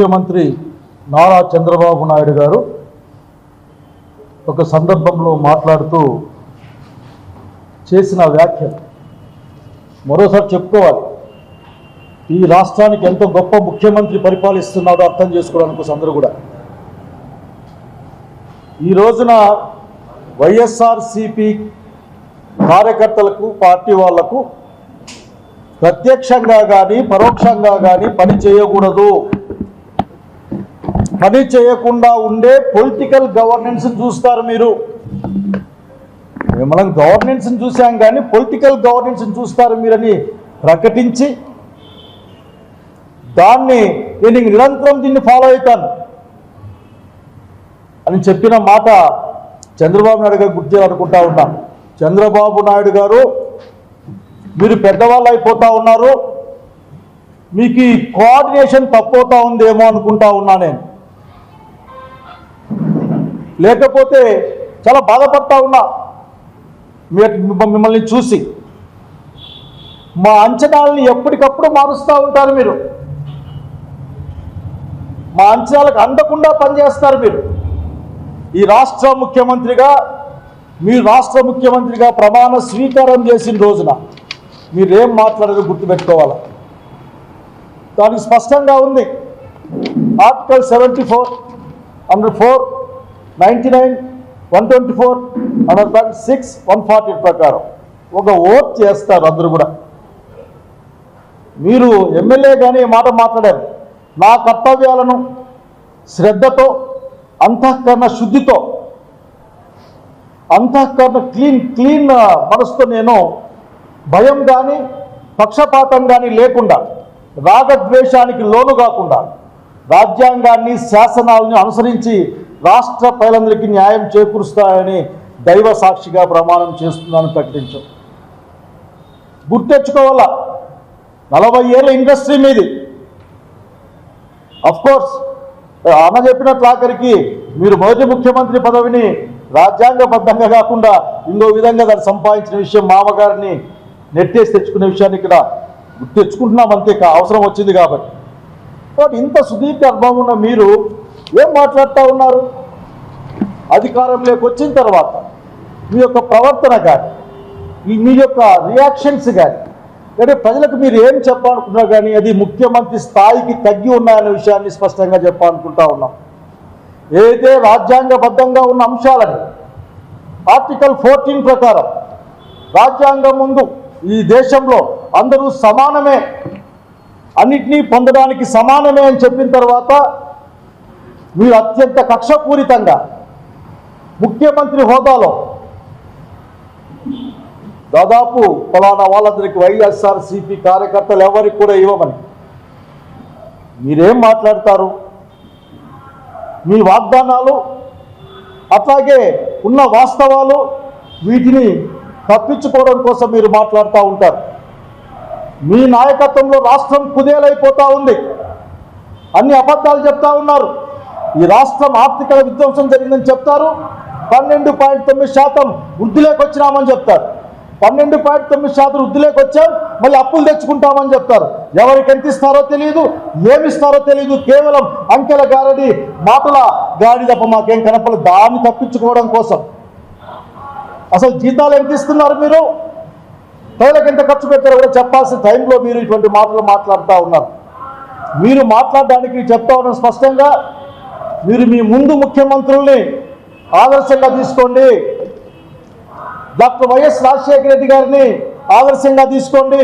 ముఖ్యమంత్రి నారా చంద్రబాబు నాయుడు గారు ఒక సందర్భంలో మాట్లాడుతూ చేసిన వ్యాఖ్యలు మరోసారి చెప్పుకోవాలి. ఈ రాష్ట్రానికి ఎంతో గొప్ప ముఖ్యమంత్రి పరిపాలిస్తున్నాడో అర్థం చేసుకోవడానికి అందరూ కూడా ఈ రోజున వైఎస్ఆర్సీపీ కార్యకర్తలకు పార్టీ వాళ్లకు ప్రత్యక్షంగా కానీ పరోక్షంగా కానీ పని చేయకూడదు. పని చేయకుండా ఉండే పొలిటికల్ గవర్నెన్స్ చూస్తారు. మీరు మనం గవర్నెన్స్ని చూసాం కానీ పొలిటికల్ గవర్నెన్స్ని చూస్తారు మీరని ప్రకటించి దాన్ని నేను నిరంతరం దీన్ని ఫాలో అవుతాను అని చెప్పిన మాట చంద్రబాబు నాయుడు గారు గుర్తు అనుకుంటా ఉన్నాను. చంద్రబాబు నాయుడు గారు మీరు పెద్దవాళ్ళు అయిపోతూ ఉన్నారు, మీకు ఈ కోఆర్డినేషన్ తప్పవుతా ఉందేమో అనుకుంటా ఉన్నా నేను. లేకపోతే చాలా బాధపడతా ఉన్నా మిమ్మల్ని చూసి. మా అంచనాలని ఎప్పటికప్పుడు మారుస్తూ ఉంటారు మీరు, మా అంచనాలకు అందకుండా పనిచేస్తారు మీరు. ఈ రాష్ట్ర ముఖ్యమంత్రిగా మీరు రాష్ట్ర ముఖ్యమంత్రిగా ప్రమాణ స్వీకారం చేసిన రోజున మీరేం మాట్లాడారో గుర్తుపెట్టుకోవాలి. దానికి స్పష్టంగా ఉంది. ఆర్టికల్ 74, అండర్ 4, 99, 124, అండర్ 6, 140 ప్రకారం ఒక ఓట్ చేస్తారు అందరూ కూడా. మీరు ఎమ్మెల్యే కానీ మాట మాట్లాడారు. నా కర్తవ్యాలను శ్రద్ధతో అంతఃకరణ శుద్ధితో అంతఃకరణ క్లీన్ మనసుతో నేను భయం కానీ పక్షపాతం కానీ లేకుండా రాగద్వేషానికి లోను కాకుండా రాజ్యాంగాన్ని శాసనాలను అనుసరించి రాష్ట్ర ప్రజలందరికీ న్యాయం చేకూరుస్తాయని దైవ సాక్షిగా ప్రమాణం చేస్తున్నాను ప్రకటించాం. గుర్తెచ్చుకోవాలా, 40 ఏళ్ళ ఇండస్ట్రీ మీది. అఫ్కోర్స్ అన్న చెప్పినట్లు ఆఖరికి మీరు మొదటి ముఖ్యమంత్రి పదవిని రాజ్యాంగబద్ధంగా కాకుండా ఇంకో విధంగా దాన్ని సంపాదించిన విషయం మామగారిని నెట్టేసి తెచ్చుకునే విషయాన్ని ఇక్కడ తెచ్చుకుంటున్నాం అంతే, అవసరం వచ్చింది కాబట్టి. కాబట్టి ఇంత సుదీర్ఘ అనుభవం ఉన్న మీరు ఏం మాట్లాడుతూ ఉన్నారు? అధికారంలోకి వచ్చిన తర్వాత మీ యొక్క ప్రవర్తన కానీ మీ యొక్క రియాక్షన్స్ కానీ అంటే ప్రజలకు మీరు ఏం చెప్పాలనుకున్నా కానీ అది ముఖ్యమంత్రి స్థాయికి తగ్గి ఉన్నాయనే విషయాన్ని స్పష్టంగా చెప్పాలనుకుంటా ఉన్నాం. ఏదైతే రాజ్యాంగబద్ధంగా ఉన్న అంశాలని ఆర్టికల్ 14 ప్రకారం రాజ్యాంగం ముందు ఈ దేశంలో అందరూ సమానమే, అన్నిటినీ పొందడానికి సమానమే అని చెప్పిన తర్వాత మీరు అత్యంత కక్షపూరితంగా ముఖ్యమంత్రి హోదాలో దాదాపు ఫలానా వాళ్ళందరికీ వైఎస్ఆర్సీపీ కార్యకర్తలు ఎవరికి కూడా ఇవ్వమని మీరేం మాట్లాడతారు? మీ వాగ్దానాలు అట్లాగే ఉన్న వాస్తవాలు వీటిని తప్పించుకోవడం కోసం మీరు మాట్లాడుతూ ఉంటారు. మీ నాయకత్వంలో రాష్ట్రం కుదేలైపోతూ ఉంది, అన్ని అబద్ధాలు చెప్తా ఉన్నారు. ఈ రాష్ట్రం ఆర్థిక విధ్వంసం జరిగిందని చెప్తారు, 12.9% వృద్ధిలోకి వచ్చినామని చెప్తారు. 12.9% వృద్ధిలోకి వచ్చాం, మళ్ళీ అప్పులు తెచ్చుకుంటామని చెప్తారు. ఎవరికి ఎంత ఇస్తారో తెలియదు, ఏమిస్తారో తెలియదు. కేవలం అంకెల గారడి మాటల గాడి తప్ప మాకేం కనపడలేదు. దాన్ని తప్పించుకోవడం కోసం అసలు జీతాలు ఎంత ఇస్తున్నారు మీరు, ప్రజలకు ఎంత ఖర్చు పెట్టారో కూడా చెప్పాల్సిన టైంలో మీరు ఇటువంటి మాటలు మాట్లాడుతూ ఉన్నారు. మీరు మాట్లాడడానికి చెప్తా ఉన్నాం స్పష్టంగా. మీరు మీ ముందు ముఖ్యమంత్రుల్ని ఆదర్శంగా తీసుకోండి. డాక్టర్ వైఎస్ రాజశేఖర రెడ్డి గారిని ఆదర్శంగా తీసుకోండి.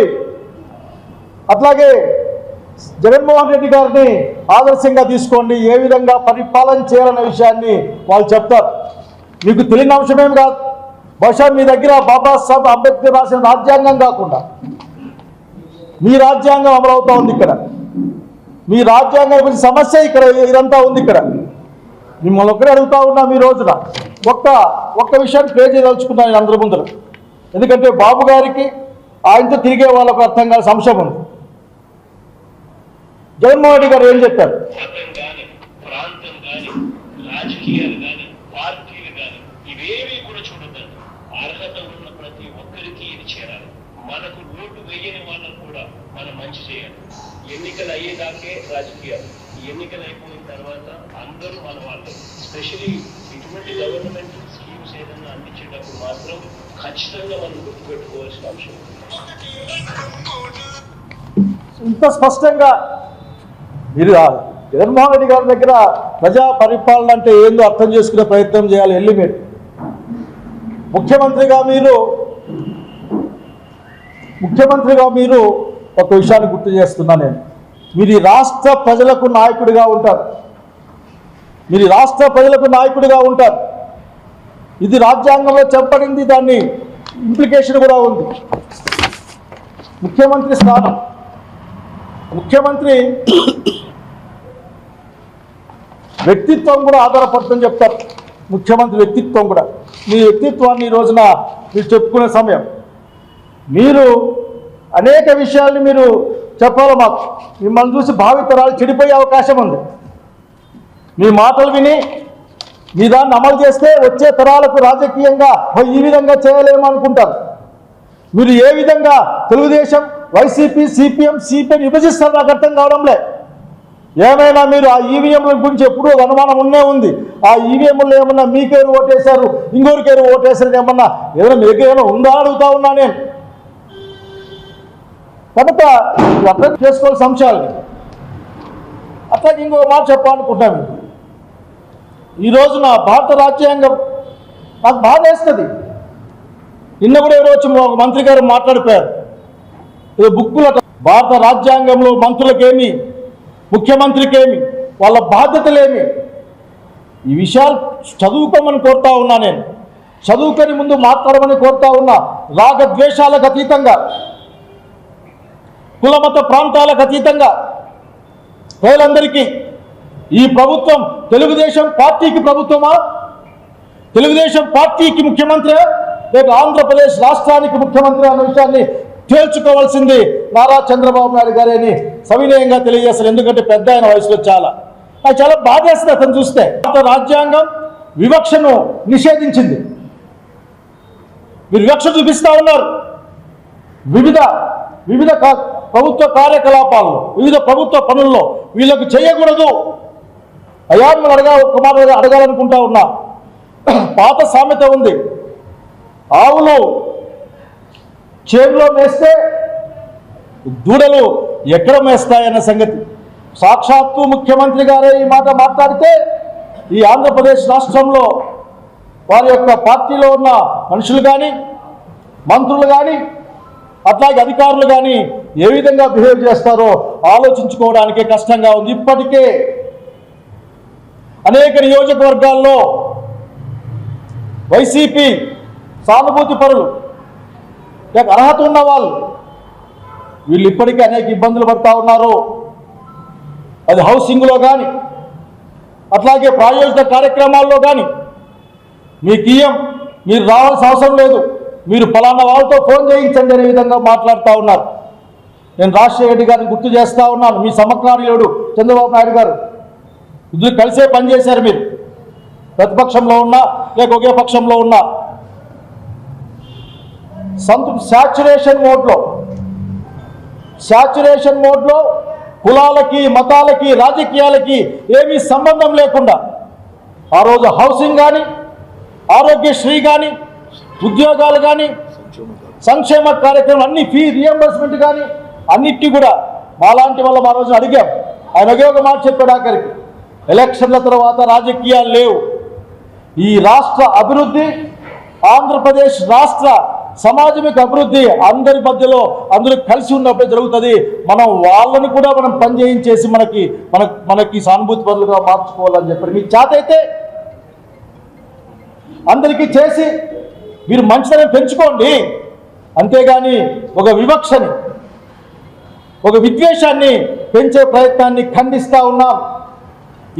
అట్లాగే జగన్మోహన్ రెడ్డి గారిని ఆదర్శంగా తీసుకోండి. ఏ విధంగా పరిపాలన చేయాలనే విషయాన్ని వాళ్ళు చెప్తారు. మీకు తెలియని అంశమేం కాదు. బహుశా మీ దగ్గర బాబాసాహెబ్ అంబేద్కర్ రాసిన రాజ్యాంగం కాకుండా మీ రాజ్యాంగం అమలవుతూ ఉంది. ఇక్కడ మీ రాజ్యాంగం గురించి సమస్య ఇక్కడ ఇదంతా ఉంది. ఇక్కడ మిమ్మల్ని ఒక్కడే అడుగుతా ఉన్నా. మీ రోజున ఒక్క విషయాన్ని ప్లే చేయదలుచుకున్నాను నేను అందరి ముందర. ఎందుకంటే బాబు గారికి ఆయనతో తిరిగే వాళ్ళకు అర్థం కాని అంశం ఉంది. జగన్మోహన్ రెడ్డి గారు ఏం చెప్పారు? అర్హత ఉన్న ప్రతి ఒక్కరికి ఇది చేరాలి. మనకు ఓటు వేయని వాళ్ళకు కూడా మనం మంచి చేయాలి. ఎన్నికలు అయ్యేదాకే రాజకీయాలు. ఎన్నికలు అయిపోయిన తర్వాత అందరూ మన వాళ్ళు, స్పెషలీ ఇటువంటి గవర్నమెంట్ స్కీమ్స్ ఏదైనా అందించేటప్పుడు మాత్రం ఖచ్చితంగా మనం గుర్తుపెట్టుకోవాల్సిన అంశం. ఇంత స్పష్టంగా మీరు జగన్మోహన్ రెడ్డి గారి దగ్గర ప్రజా పరిపాలన అంటే ఏందో అర్థం చేసుకునే ప్రయత్నం చేయాలి. ఎలిమెంట్ ముఖ్యమంత్రిగా మీరు ఒక విషయాన్ని గుర్తు చేస్తున్నా నేను. మీరు ఈ రాష్ట్ర ప్రజలకు నాయకుడిగా ఉంటారు. ఇది రాజ్యాంగంలో చెప్పబడింది, దాన్ని ఇంప్లికేషన్ కూడా ఉంది. ముఖ్యమంత్రి స్థానం, ముఖ్యమంత్రి వ్యక్తిత్వం కూడా ఆధారపడుతుందని చెప్తారు. ముఖ్యమంత్రి వ్యక్తిత్వం కూడా, మీ వ్యక్తిత్వాన్ని ఈ రోజున మీరు చెప్పుకునే సమయం. మీరు అనేక విషయాల్ని మీరు చెప్పాలి మాకు. మిమ్మల్ని చూసి భావితరాలు చెడిపోయే అవకాశం ఉంది. మీ మాటలు విని మీ దాన్ని అమలు చేస్తే వచ్చే తరాలకు రాజకీయంగా ఈ విధంగా చేయలేము అనుకుంటారు. మీరు ఏ విధంగా తెలుగుదేశం, వైసీపీ, సిపిఎం, సిపిఎం విభజిస్తారు నాకు అర్థం కావడంలే. ఏమైనా మీరు ఆ ఈవీఎంల గురించి ఎప్పుడూ అనుమానం ఉంది. ఆ ఈవీఎంలు ఏమన్నా మీకేరు ఓటేశారు, ఇంకోరికేరు ఓటేశారు ఏమన్నా ఏదైనా మీకేమైనా ఉందా అడుగుతా ఉన్నా నేను. కనుక అర్థం చేసుకోవాల్సిన అంశాలని అట్లాగే ఇంకో మాట చెప్పాలనుకుంటాను. ఈ రోజున భారత రాజ్యాంగం నాకు బాధ వేస్తుంది. నిన్న కూడా ఎవరో వచ్చి ఒక మంత్రి గారు మాట్లాడిపోయారు, ఇది బుక్కుల భారత రాజ్యాంగంలో మంత్రులకేమి, ముఖ్యమంత్రికేమి, వాళ్ళ బాధ్యతలేమి, ఈ విషయాలు చదువుకోమని కోరుతా ఉన్నా నేను. చదువుకొని ముందు మాట్లాడమని కోరుతా ఉన్నా. రాగద్వేషాలకు అతీతంగా, కులమత ప్రాంతాలకు అతీతంగా ప్రజలందరికీ ఈ ప్రభుత్వం తెలుగుదేశం పార్టీకి ప్రభుత్వమా, తెలుగుదేశం పార్టీకి ముఖ్యమంత్రి, లేక ఆంధ్రప్రదేశ్ రాష్ట్రానికి ముఖ్యమంత్రి అన్న విషయాన్ని తేల్చుకోవాల్సింది నారా చంద్రబాబు నాయుడు గారిని సవినయంగా తెలియజేస్తారు. ఎందుకంటే పెద్ద ఆయన వయసులో నాకు చాలా బాధేస్తుంది అతను చూస్తే. భారత రాజ్యాంగం వివక్షను నిషేధించింది. మీరు వివక్ష చూపిస్తా ఉన్నారు. వివిధ ప్రభుత్వ కార్యకలాపాల్లో, వివిధ ప్రభుత్వ పనుల్లో వీళ్ళకు చేయకూడదు. అయ్యా ఒక మాట అడగాలనుకుంటా ఉన్నా. పాత సామెత ఉంది, ఆవులు చేనులో మేస్తే దూడలు ఎక్కడ మేస్తాయన్న సంగతి. సాక్షాత్తు ముఖ్యమంత్రి గారే ఈ మాట మాట్లాడితే ఈ ఆంధ్రప్రదేశ్ రాష్ట్రంలో వారి యొక్క పార్టీలో ఉన్న మనుషులు కానీ, మంత్రులు కానీ, అట్లాగే అధికారులు కానీ ఏ విధంగా బిహేవ్ చేస్తారో ఆలోచించుకోవడానికే కష్టంగా ఉంది. ఇప్పటికే అనేక నియోజకవర్గాల్లో వైసీపీ సానుభూతి పరులు, లేక అర్హత ఉన్న వాళ్ళు, వీళ్ళు ఇప్పటికే అనేక ఇబ్బందులు పడుతూ ఉన్నారు. అది హౌసింగ్లో కానీ, అట్లాగే ప్రాయోజిత కార్యక్రమాల్లో కానీ మీరు రావాల్సిన అవసరం లేదు, మీరు ఫలానా వాళ్ళతో ఫోన్ చేయించండి అనే విధంగా మాట్లాడుతూ ఉన్నారు. నేను రాజశేఖర రెడ్డి గారిని గుర్తు చేస్తూ ఉన్నాను. మీ సమకాలీనుడు చంద్రబాబు నాయుడు గారు ఇద్దరు కలిసే పనిచేశారు. మీరు ప్రతిపక్షంలో ఉన్నా లేక ఒకే పక్షంలో ఉన్నా శాచ్యురేషన్ మోడ్లో కులాలకి, మతాలకి, రాజకీయాలకి ఏమీ సంబంధం లేకుండా ఆ రోజు హౌసింగ్ కానీ, ఆరోగ్యశ్రీ కానీ, ఉద్యోగాలు కానీ, సంక్షేమ కార్యక్రమం అన్ని ఫీ రియంబర్స్మెంట్ కానీ అన్నిటి కూడా మాలాంటి వల్ల మా రోజున అడిగాం. ఆయన ఒకే ఒక మాట చెప్పాడు, ఆఖరికి ఎలక్షన్ల తర్వాత రాజకీయాలు లేవు, ఈ రాష్ట్ర అభివృద్ధి, ఆంధ్రప్రదేశ్ రాష్ట్ర సమాజమిక అభివృద్ధి అందరి మధ్యలో అందరూ కలిసి ఉన్నప్పుడే జరుగుతుంది. మనం వాళ్ళని కూడా మనం పనిచేయించేసి మనకి సానుభూతి పరులుగా మార్చుకోవాలని చెప్పారు. మీకు చేతైతే అందరికీ చేసి మీరు మంచితనం పెంచుకోండి, అంతేగాని ఒక వివక్షని, ఒక విద్వేషాన్ని పెంచే ప్రయత్నాన్ని ఖండిస్తూ ఉన్నాం.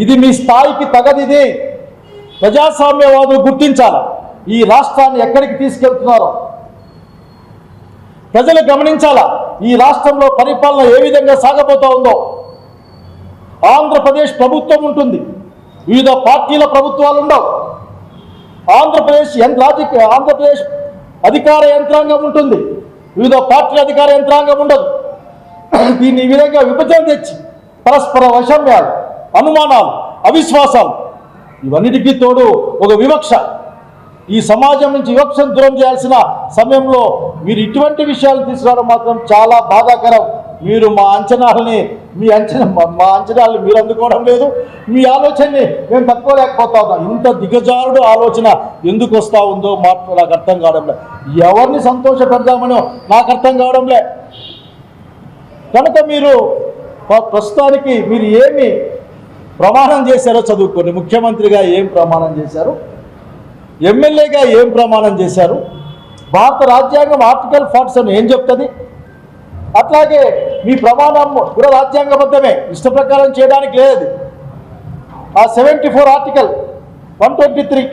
ఇది మీ స్థాయికి తగదిది. ప్రజాస్వామ్యవాదులు గుర్తించాలి ఈ రాష్ట్రాన్ని ఎక్కడికి తీసుకెళ్తున్నారో. ప్రజలు గమనించాలా ఈ రాష్ట్రంలో పరిపాలన ఏ విధంగా సాగబోతా ఉందో. ఆంధ్రప్రదేశ్ ప్రభుత్వం ఉంటుంది, వివిధ పార్టీల ప్రభుత్వాలు ఉండవు. ఆంధ్రప్రదేశ్ అధికార యంత్రాంగం ఉంటుంది, వివిధ పార్టీల అధికార యంత్రాంగం ఉండదు. దీన్ని ఈ విధంగా విభజన తెచ్చి పరస్పర వైషమ్యాలు, అనుమానాలు, అవిశ్వాసాలు, ఇవన్నిటికీ తోడు ఒక వివక్ష. ఈ సమాజం నుంచి వివక్షను దూరం చేయాల్సిన సమయంలో మీరు ఇటువంటి విషయాలు తీసుకురావడం మాత్రం చాలా బాధాకరం. మీరు మా అంచనాలని మీరు అందుకోవడం లేదు. మీ ఆలోచనని మేము తట్టుకోలేకపోతా ఉన్నాం. ఇంత దిగజారుడు ఆలోచన ఎందుకు వస్తూ ఉందో నాకు అర్థం కావడంలే. ఎవరిని సంతోష పెడదామనో నాకు అర్థం కావడంలే. కనుక మీరు ప్రస్తుతానికి మీరు ఏమి ప్రమాణం చేశారో చదువుకోండి. ముఖ్యమంత్రిగా ఏం ప్రమాణం చేశారు, ఎమ్మెల్యేగా ఏం ప్రమాణం చేశారు, భారత రాజ్యాంగం ఆర్టికల్ 47 ఏం చెప్తుంది, అట్లాగే మీ ప్రమాణం కూడా రాజ్యాంగబద్ధమే, ఇష్ట ప్రకారం చేయడానికి లేదు. ఆ 74 ఆర్టికల్ 123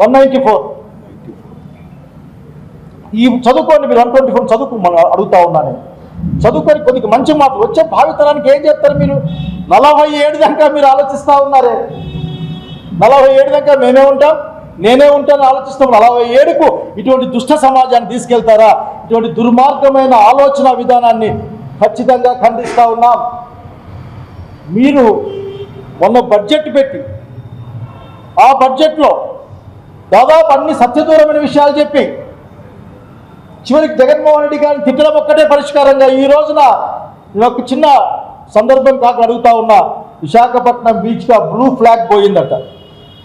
194 ఈ చదువుకోండి. మీరు 124 చదువుకోమని అడుగుతా ఉన్నాను. చదువుకొని కొద్దిగా మంచి మాటలు వచ్చే భావితరానికి ఏం చేస్తారు? మీరు 47 దాకా మీరు ఆలోచిస్తూ ఉన్నారే. 47 దాకా నేనే ఉంటాను ఆలోచిస్తాం. 47కు ఇటువంటి దుష్ట సమాజాన్ని తీసుకెళ్తారా? ఇటువంటి దుర్మార్గమైన ఆలోచన విధానాన్ని ఖచ్చితంగా ఖండిస్తూ ఉన్నాం. మీరు మొన్న బడ్జెట్ పెట్టి ఆ బడ్జెట్లో దాదాపు అన్ని సత్యదూరమైన విషయాలు చెప్పి చివరికి జగన్మోహన్ రెడ్డి గారిని తిట్టడం ఒక్కటే పరిష్కారంగా ఈ రోజున నేను ఒక చిన్న సందర్భం కాక అడుగుతా ఉన్నా. విశాఖపట్నం బీచ్గా బ్లూ ఫ్లాగ్ పోయిందట.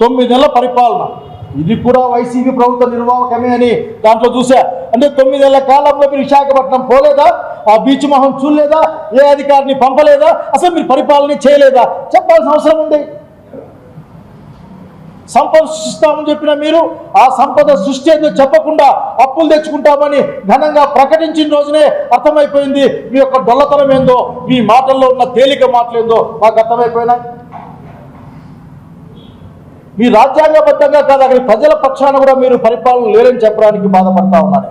9 నెలల పరిపాలన, ఇది కూడా వైసీపీ ప్రభుత్వ నిర్వాహకమే అని దాంట్లో చూసా. అంటే 9 నెలల కాలంలో మీరు విశాఖపట్నం పోలేదా? ఆ బీచ్ మొహం చూడలేదా? ఏ అధికారిని పంపలేదా? అసలు మీరు పరిపాలన చేయలేదా? చెప్పాల్సిన అవసరం ఉంది. సంపద సృష్టిస్తామని చెప్పిన మీరు ఆ సంపద సృష్టి ఏదో చెప్పకుండా అప్పులు తెచ్చుకుంటామని ఘనంగా ప్రకటించిన రోజునే అర్థమైపోయింది మీ యొక్క డొల్లతనం ఏందో, మీ మాటల్లో ఉన్న తేలిక మాటలేందో మాకు అర్థమైపోయినాయి. మీ రాజ్యాంగబద్ధంగా కాదు, అక్కడ ప్రజల పక్షాన కూడా మీరు పరిపాలన లేరని చెప్పడానికి బాధపడతా ఉన్నారు.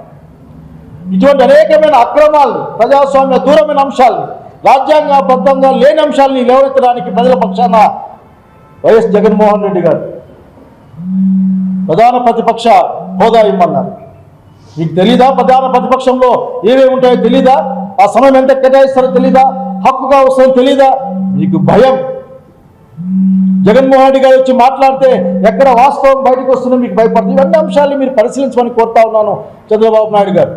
ఇటువంటి అనేకమైన అక్రమాలను, ప్రజాస్వామ్య దూరమైన అంశాలను, రాజ్యాంగబద్ధంగా లేని అంశాలని లేవనెత్తడానికి ప్రజల పక్షాన వైఎస్ జగన్మోహన్ రెడ్డి గారు ప్రధాన ప్రతిపక్ష హోదా ఇమ్మన్నారు. మీకు తెలీదా? ప్రధాన ప్రతిపక్షంలో ఏమేమి ఉంటాయో తెలీదా? ఆ సమయం ఎంత కేటాయిస్తారో తెలీదా? హక్కుగా వస్తుందో తెలీదా? మీకు భయం. జగన్మోహన్ రెడ్డి గారు వచ్చి మాట్లాడితే ఎక్కడ వాస్తవం బయటకు వస్తుందో మీకు భయపడుతుంది. ఇవన్నీ అంశాలు మీరు పరిశీలించమని కోరుతా ఉన్నాను చంద్రబాబు నాయుడు గారు.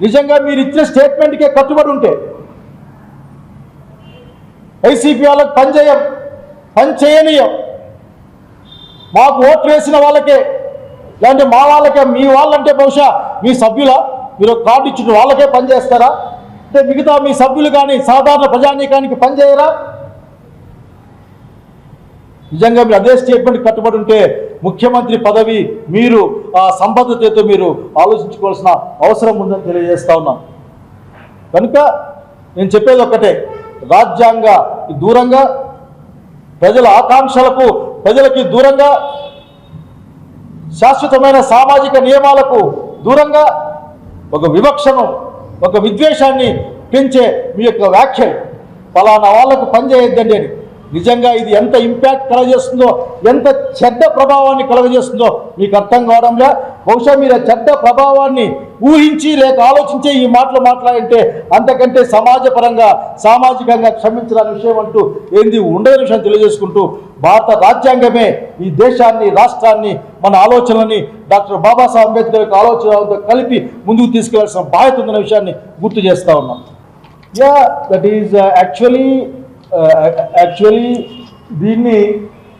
నిజంగా మీరు ఇచ్చిన స్టేట్మెంట్కే కట్టుబడి ఉంటే వైసీపీ వాళ్ళకి పని చేయనీయం. మాకు ఓట్లు వేసిన వాళ్ళకే, లేదంటే మా వాళ్ళకే, మీ వాళ్ళంటే బహుశా మీ సభ్యుల మీరు కార్డు ఇచ్చిన వాళ్ళకే పనిచేస్తారా? అంటే మిగతా మీ సభ్యులు కానీ సాధారణ ప్రజానీకానికి పనిచేయరా? నిజంగా మీరు అదే స్టేట్మెంట్ కట్టుబడి ఉంటే ముఖ్యమంత్రి పదవి మీరు ఆ సంబద్ధతతో మీరు ఆలోచించుకోవాల్సిన అవసరం ఉందని తెలియజేస్తా ఉన్నాం. కనుక నేను చెప్పేది ఒక్కటే, రాజ్యాంగ దూరంగా, ప్రజల ఆకాంక్షలకు ప్రజలకి దూరంగా, శాశ్వతమైన సామాజిక నియమాలకు దూరంగా ఒక వివక్షను, ఒక విద్వేషాన్ని పెంచే మీ యొక్క వ్యాఖ్యలు ఫలానా వాళ్లకు పనిచేయొద్దండి అని నిజంగా ఇది ఎంత ఇంపాక్ట్ కలగజేస్తుందో, ఎంత చెడ్డ ప్రభావాన్ని కలగజేస్తుందో మీకు అర్థం కావడంలో. బహుశా మీరు ఆ చెడ్డ ప్రభావాన్ని ఊహించి లేక ఆలోచించే ఈ మాటలు మాట్లాడంటే అంతకంటే సమాజపరంగా సామాజికంగా క్షమించడానికి విషయం అంటూ ఏంది ఉండని విషయం తెలియజేసుకుంటూ, భారత రాజ్యాంగమే ఈ దేశాన్ని, రాష్ట్రాన్ని, మన ఆలోచనలని డాక్టర్ బాబాసాహెబ్ అంబేద్కర్ యొక్క ఆలోచనలతో కలిపి ముందుకు తీసుకెళ్లాల్సిన బాధ్యత ఉందన్న విషయాన్ని గుర్తు చేస్తూ ఉన్నాం. దట్ ఈజ్ యాక్చువల్లీ దీన్ని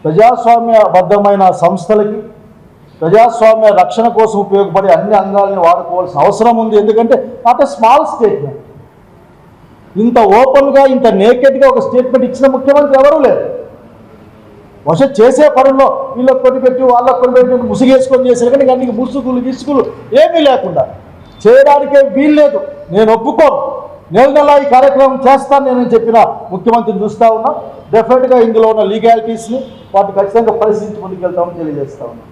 ప్రజాస్వామ్యబద్ధమైన సంస్థలకి, ప్రజాస్వామ్య రక్షణ కోసం ఉపయోగపడే అన్ని అంగాలని వాడుకోవాల్సిన అవసరం ఉంది. ఎందుకంటే నాట్ ఎ స్మాల్ స్టేట్మెంట్. ఇంత ఓపెన్గా, ఇంత నేకెడ్గా ఒక స్టేట్మెంట్ ఇచ్చిన ముఖ్యమంత్రి ఎవరూ లేరు. బహుశా చేసే పనుల్లో వీళ్ళకి కొన్ని పెట్టి వాళ్ళకి కొన్ని పెట్టి ముసుగేసుకొని చేశారు. కానీ అన్ని ముసుగులు గిసుగులు ఏమీ లేకుండా చేయడానికే వీల్లేదు. నేను ఒప్పుకోను. నెల ఈ కార్యక్రమం చేస్తాను నేను చెప్పిన ముఖ్యమంత్రిని చూస్తూ ఉన్నాం. డెఫినెట్గా ఇందులో ఉన్న లీగాలిటీస్ని వాటిని ఖచ్చితంగా పరిశీలించి ముందుకెళ్తామని తెలియజేస్తా ఉన్నాం.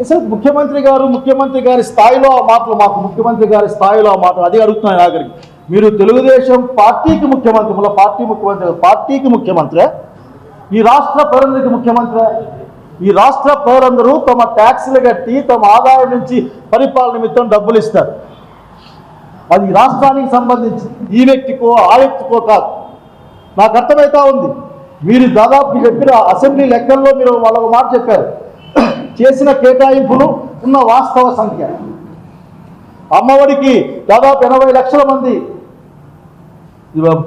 అసలు ముఖ్యమంత్రి గారి స్థాయిలో ఆ మాటలు, మాకు ముఖ్యమంత్రి గారి స్థాయిలో ఆ మాటలు అది అడుగుతున్నాను ఆఖరికి. మీరు తెలుగుదేశం పార్టీకి ముఖ్యమంత్రి, మళ్ళీ పార్టీకి ముఖ్యమంత్రి, ఈ రాష్ట్ర ప్రజలకి ముఖ్యమంత్రి. ఈ రాష్ట్ర ప్రజలందరూ తమ ట్యాక్స్లు కట్టి తమ ఆదాయం నుంచి పరిపాలన నిమిత్తం డబ్బులు ఇస్తారు. అది రాష్ట్రానికి సంబంధించి ఈ వ్యక్తికో ఆ వ్యక్తికో కాదు. నాకు అర్థమవుతా ఉంది. మీరు దాదాపు చెప్పిన అసెంబ్లీ లెక్కల్లో మీరు వాళ్ళ మాట చెప్పారు, చేసిన కేటాయింపులు ఉన్న వాస్తవ సంఖ్య. అమ్మఒడికి దాదాపు 80 లక్షల మంది,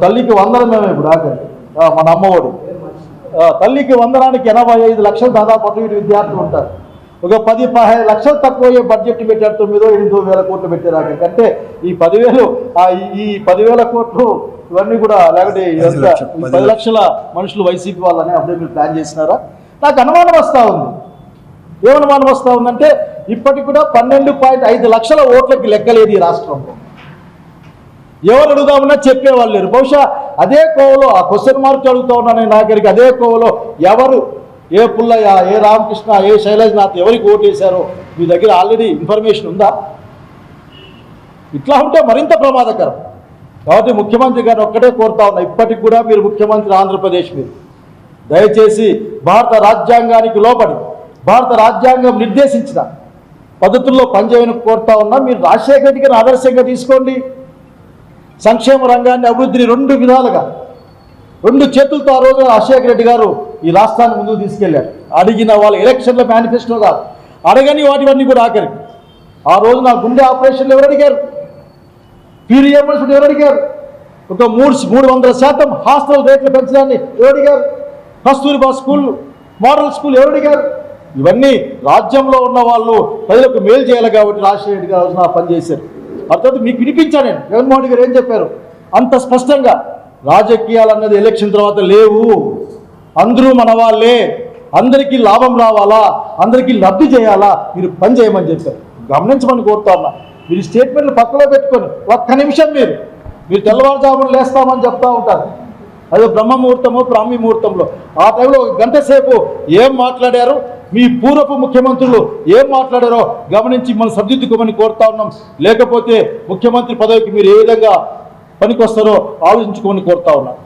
తల్లికి వందనమే ఇప్పుడు ఆఖరి మన అమ్మఒడి, తల్లికి వందనానికి 85 లక్షలు దాదాపు అటు ఇటు విద్యార్థులు ఉంటారు. ఒక 10-15 లక్షలు తక్కువ బడ్జెట్ పెట్టారు, 9-8 వేల కోట్లు పెట్టారు ఆఖరికి. అంటే ఈ 10,000 కోట్లు ఇవన్నీ కూడా లేకపోతే 10 లక్షల మనుషులు వైసీపీ వాళ్ళని అప్పుడే మీరు ప్లాన్ చేసినారా? నాకు అనుమానం వస్తూ ఉంది. ఏమనుమానం వస్తూ ఉందంటే ఇప్పటికి కూడా 12.5 లక్షల ఓట్లకి లెక్కలేదు ఈ రాష్ట్రంలో. ఎవరు అడుగుదామన్నా చెప్పేవాళ్ళు లేరు. బహుశా అదే కోవలో ఆ క్వశ్చన్ మార్క్ అడుగుతా ఉన్నాను నేను ఆఖరికి. అదే కోవలో ఎవరు, ఏ పుల్లయ్య, ఏ రామకృష్ణ, ఏ శైలజనాథ్ ఎవరికి ఓటు వేశారో మీ దగ్గర ఆల్రెడీ ఇన్ఫర్మేషన్ ఉందా? ఇట్లా ఉంటే మరింత ప్రమాదకరం. కాబట్టి ముఖ్యమంత్రి గారిని ఒక్కటే కోరుతా ఉన్నా, ఇప్పటికి కూడా మీరు ముఖ్యమంత్రి ఆంధ్రప్రదేశ్, మీరు దయచేసి భారత రాజ్యాంగానికి లోబడి భారత రాజ్యాంగం నిర్దేశించిన పద్ధతుల్లో పనిచేయని కోరుతా ఉన్నా. మీరు రాజశేఖర రెడ్డి గారిని ఆదర్శంగా తీసుకోండి. సంక్షేమ రంగాన్ని అభివృద్ధిని 2 విధాలుగా 2 చేతులతో ఆ రోజు రాజశేఖర రెడ్డి గారు ఈ రాష్ట్రాన్ని ముందుకు తీసుకెళ్లారు. అడిగిన వాళ్ళ ఎలక్షన్ల మేనిఫెస్టో కాదు, అడగని వాటివన్నీ కూడా ఆఖరికి. ఆ రోజు నా గుండె ఆపరేషన్లు ఎవరు అడిగారు? పీరియమల్స్ ఎవరు అడిగారు? ఒక 300% హాస్టల్ రేట్లు పెంచడాన్ని ఎవరు అడిగారు? కస్తూరిబా స్కూల్, మోడల్ స్కూల్ ఎవరు అడిగారు? ఇవన్నీ రాజ్యంలో ఉన్న వాళ్ళు ప్రజలకు మేలు చేయాలి కాబట్టి రాజశేఖర రెడ్డి గారు నా పనిచేశారు. ఆ తర్వాత మీకు వినిపించాను నేను, జగన్మోహన్ రెడ్డి గారు ఏం చెప్పారు అంత స్పష్టంగా, రాజకీయాలు అన్నది ఎలక్షన్ తర్వాత లేవు, అందరూ మన వాళ్ళే, అందరికీ లాభం రావాలా, అందరికీ లబ్ధి చేయాలా, మీరు పని చేయమని చెప్పారు. గమనించమని కోరుతా ఉన్నా. మీరు స్టేట్మెంట్లు పక్కలో పెట్టుకొని ఒక్క నిమిషం మీరు తెల్లవారుజామున లేస్తామని చెప్తా ఉంటారు, అదే బ్రహ్మ ముహూర్తమో బ్రాహ్మీ ముహూర్తంలో. ఆ టైంలో 1 గంట సేపు ఏం మాట్లాడారు, మీ పూర్వపు ముఖ్యమంత్రులు ఏం మాట్లాడారో గమనించి మనం సర్దిద్దుకోమని కోరుతా ఉన్నాం. లేకపోతే ముఖ్యమంత్రి పదవికి మీరు ఏ విధంగా పనికొస్తారో ఆలోచించుకోమని కోరుతా ఉన్నాం.